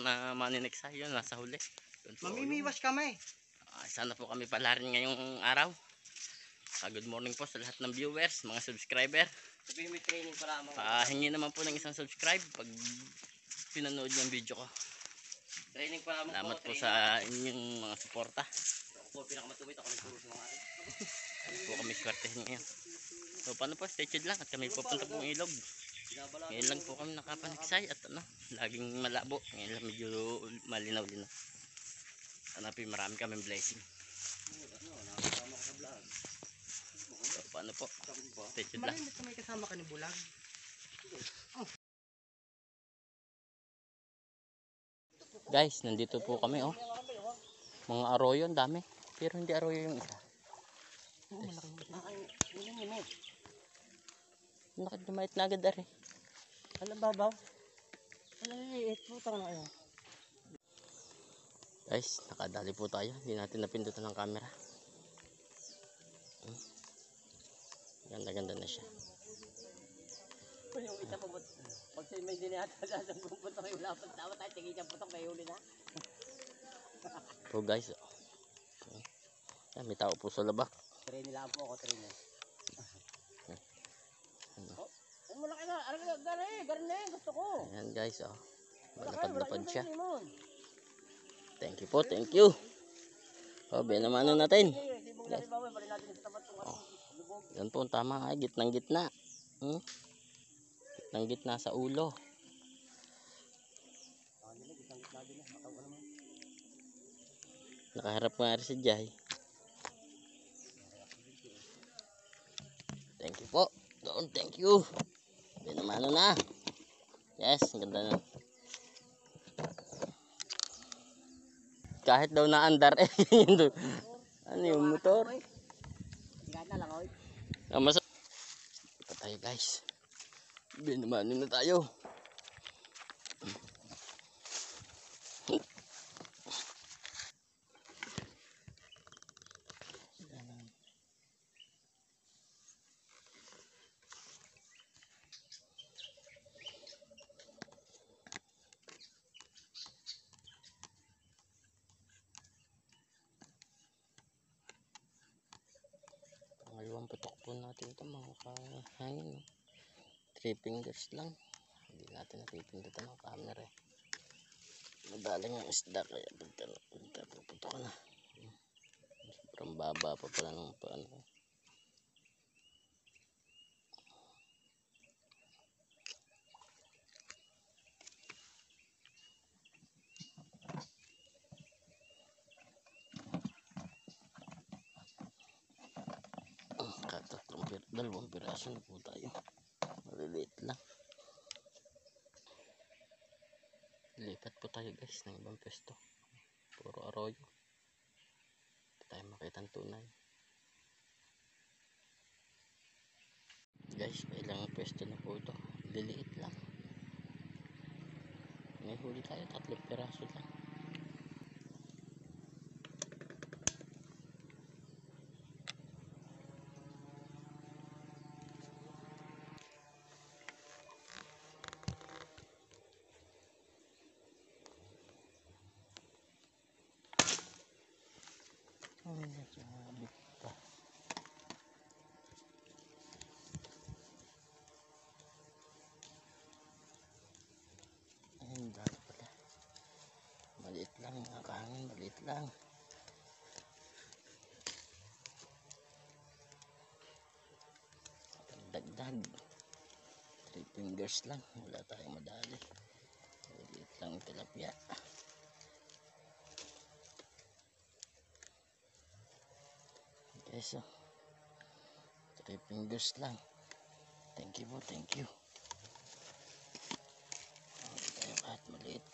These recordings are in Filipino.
na manineksa. Yun, nasa huli. Mamimiwas kami. Sana po kami pala rin ngayong araw. Good morning po sa lahat ng viewers, mga subscriber. Sabihin may training pala mga. Hingi naman po ng isang subscribe pag pinanood niyo ang video ko. Training pala mo. Salamat po sa inyong mga suporta. Ako pinakamatumit ako nagturo sa mga ari. Po kami swertehin ngayon. So paano po, stay tuned lang at kami pupunta pong ilog. Ngayon lang po kami nakapaniksay at laging malabo. Ngayon lang medyo malinaw-linaw. Hanapin marami kaming blessing. So paano po, stay tuned lang. Malimit na may kasama ka ni Bulag. Guys, nandito po kami Mga arroyo, ang dami. Pero hindi arroyo yung isa. Bakit lumait na agad ari? Alam babaw? Alam liit. Putang na yun. Guys, nakadali po tayo. Hindi natin napindutan ng camera. Ganda-ganda na siya. Yung isa po, pag may dinihata sa pupunta kayo, dapat tayo tingin yung putong kayo ulit na. So guys, may tao po sa labak. Train nila po ako, train nila. Ano malaki na, gari, gusto ko. Ayan guys, malapad-lapad siya. Thank you po, thank you. Binamano natin. Guys. Yan po, tama ay, gitnang-gitna. Gitnang-gitna sa ulo. Nakaharap nga rin si Jai. Thank you po. Doon, thank you. Binamano na. Yes, ang ganda na. Kahit daw na-andar ano yung motor? Gana lang, oy. Pa tayo guys. Binamano na tayo. Pangalawang putok po natin ito mga kahangin. 3 fingers lang. Hindi natin napipindutan ng camera. Madaling ang isda kaya pagka puputok na. Sobrang baba pa pala ng paano. Dalawang piraso na po tayo. Maliliit lang. Lipat po tayo guys ng ibang pwesto. Puro arroyo. Hindi tayo makita ang tunay. Guys, may ilang pwesto na po ito. Liliit lang. May huli tayo, 3 piraso lang. Ayun, dami pala. Maliit lang mga kahangin, maliit lang. Dagdag 3 fingers lang, wala tayong madali. Maliit lang yung tilapia. Okay, so 3 fingers lang. Thank you po, thank you. Hindi tayo kahit maliit.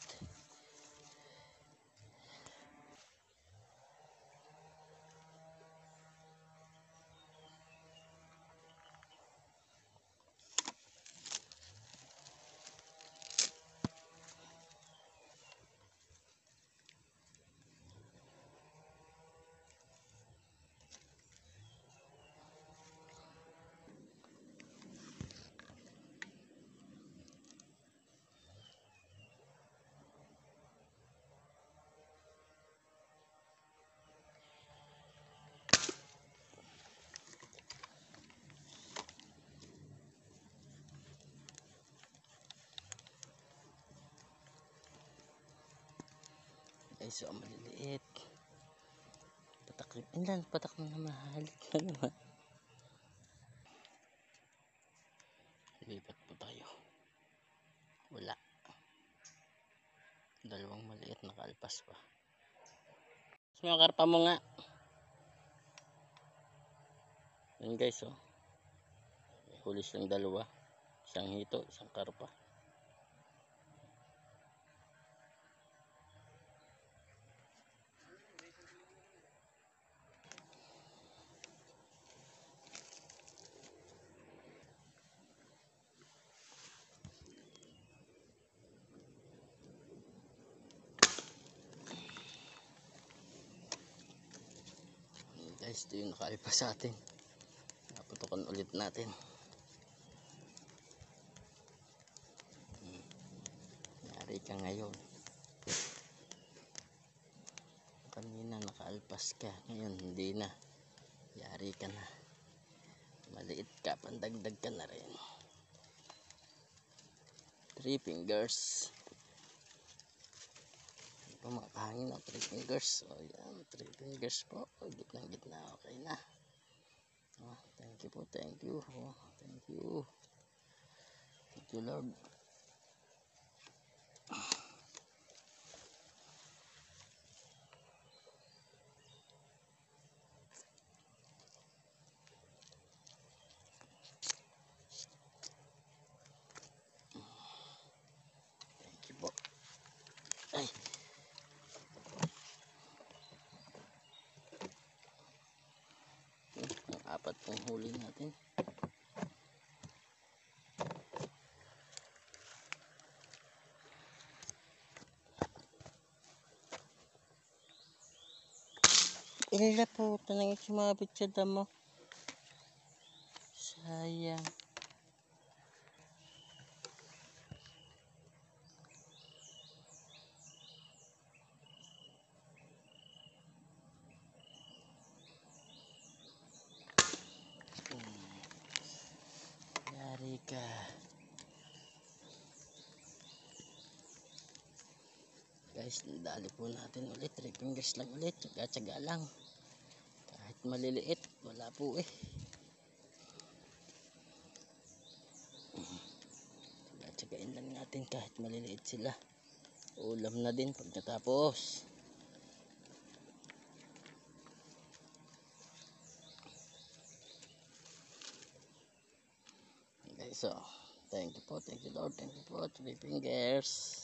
Guys, so maliliit. Patak, ilan, patak na mahal na naman. Lipat po tayo. Wala. Dalawang maliit nakalpas pa. Mga karpa mo nga. Yan guys, oh. Huli siyang dalawa. Isang hito, isang karpa. Guys, ito yung nakalpas sa atin. Naputukan ulit natin. Yari ka ngayon. Kanina nakaalpas ka, ngayon hindi na. Yari ka na. Maliit ka, pandagdag ka na rin. 3 fingers. Ito mga kahangin, 3 fingers. O yan, 3 fingers po. Gitnang gitna, okay na. Thank you po, thank you. Thank you. Thank you, Lord. Thank you po. Ay. Ang apat pong huli natin. Ila po, tanang sumabit sa damo. Sayang. Yari ka. Guys, dali po natin ulit. 3 fingers lang ulit. Tsaga-tsaga lang. Kahit maliliit, wala po eh. Tsaga-tsagain lang natin kahit maliliit sila. Ulam na din pag natapos. Okay, so, thank you po, thank you Lord, thank you po. 3 fingers.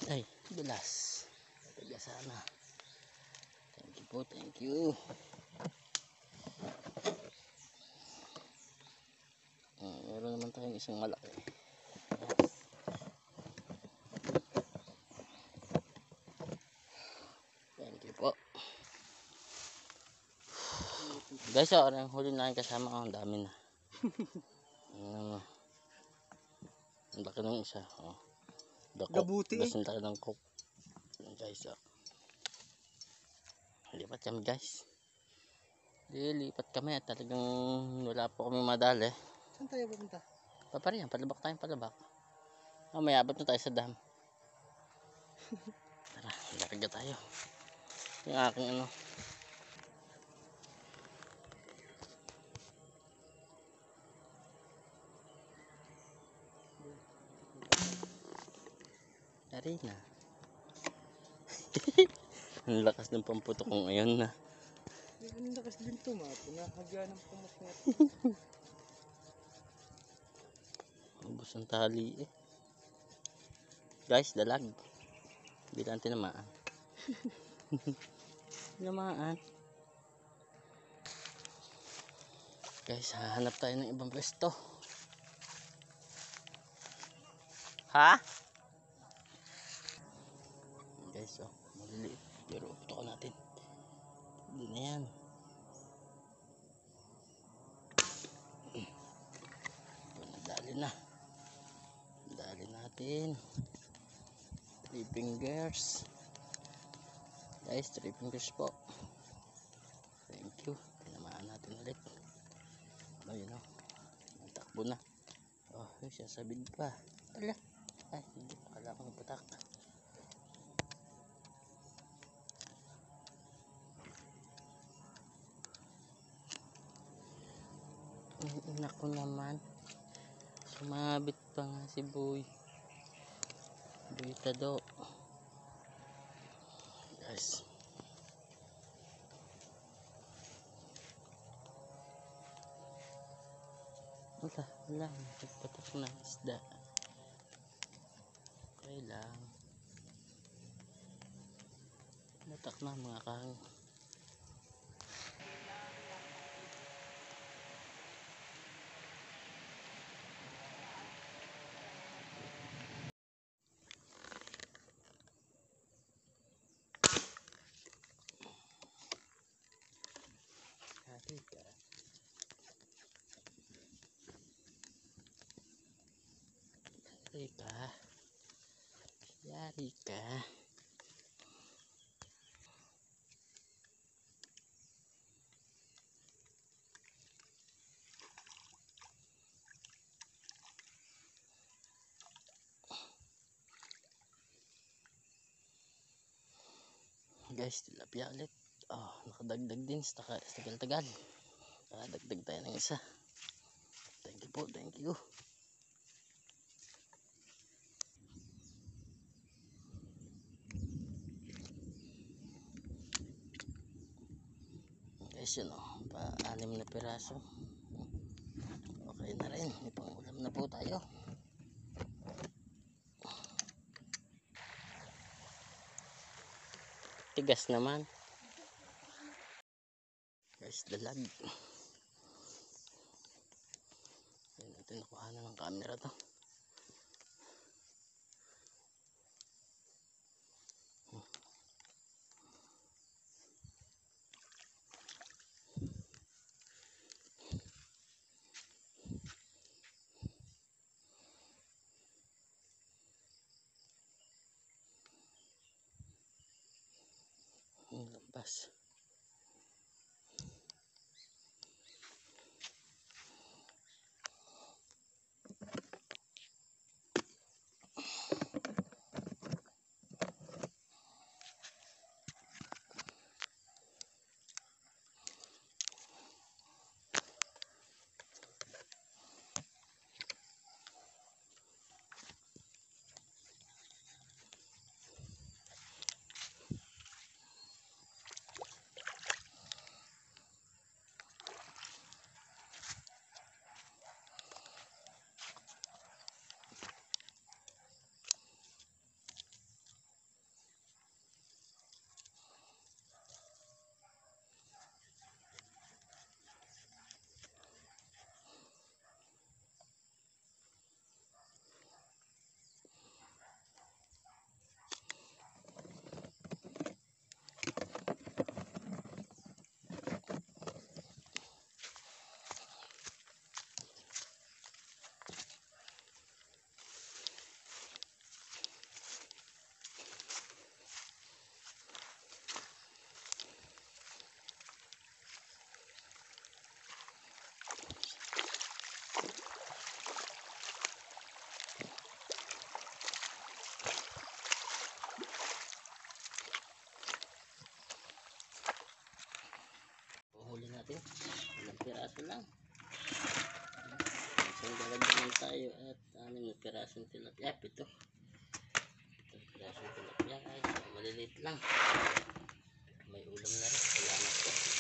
Ay, bilas. Tiga sana. Thank you po, thank you. Meron naman tayong isang malaki. Thank you po. Guys, ang huli na kasama ko, ang dami na. Ang laki ng isa. Gabuti eh. Ang laki ng cook. Guys, lipat kami guys. Lipat kami at talagang wala po kami madali. Saan tayo pupunta? Paparihan, palabak tayong palabak. May abot na tayo sa dam. Tara, larga tayo. Yung aking ano. Dari na. Ang lakas ng pamputok ko ngayon na. Ang lakas din ito, pinahagya ng pumus na ito. Ubus ang tali eh. Guys, dalag. Hindi lang tinamaan. Tinamaan. Guys, hahanap tayo ng ibang pwesto. Ha? Guys, maliliit. Pero putokan natin. Hindi na yan. Nadali na. Dali natin. 3 fingers. Guys, 3 fingers po. Thank you. Tinamaan natin Ayun o. Natakbo na. Oh, sasabid pa. Ala. Ay, hindi. Akala ko napatak. Naku naman. Sumabit pa nga si Boy. Boy Tado. Guys. Wala. Nagpatak na isda. Okay lang. Natak na mga kang. Yari ka. Yari ka. Guys, tilapia ulit. Oh, nakadagdag din sa tagal-tagal. Nakadagdag tayo ng isa. Thank you po, thank you. Guys, yun oh, pa-6 na piraso. Okay na rin, may pang-ulam na po tayo. Tigas naman. Guys, dalag. Ayun natin, nakuha na ng camera to. Lampas. Huli natin. Ilang piraso lang. Isang dalagdagan tayo at 6 na pirasong tilapia. Ito. 7 pirasong tilapia. Ay, maliliit lang. May ulam na rin. Salamat po.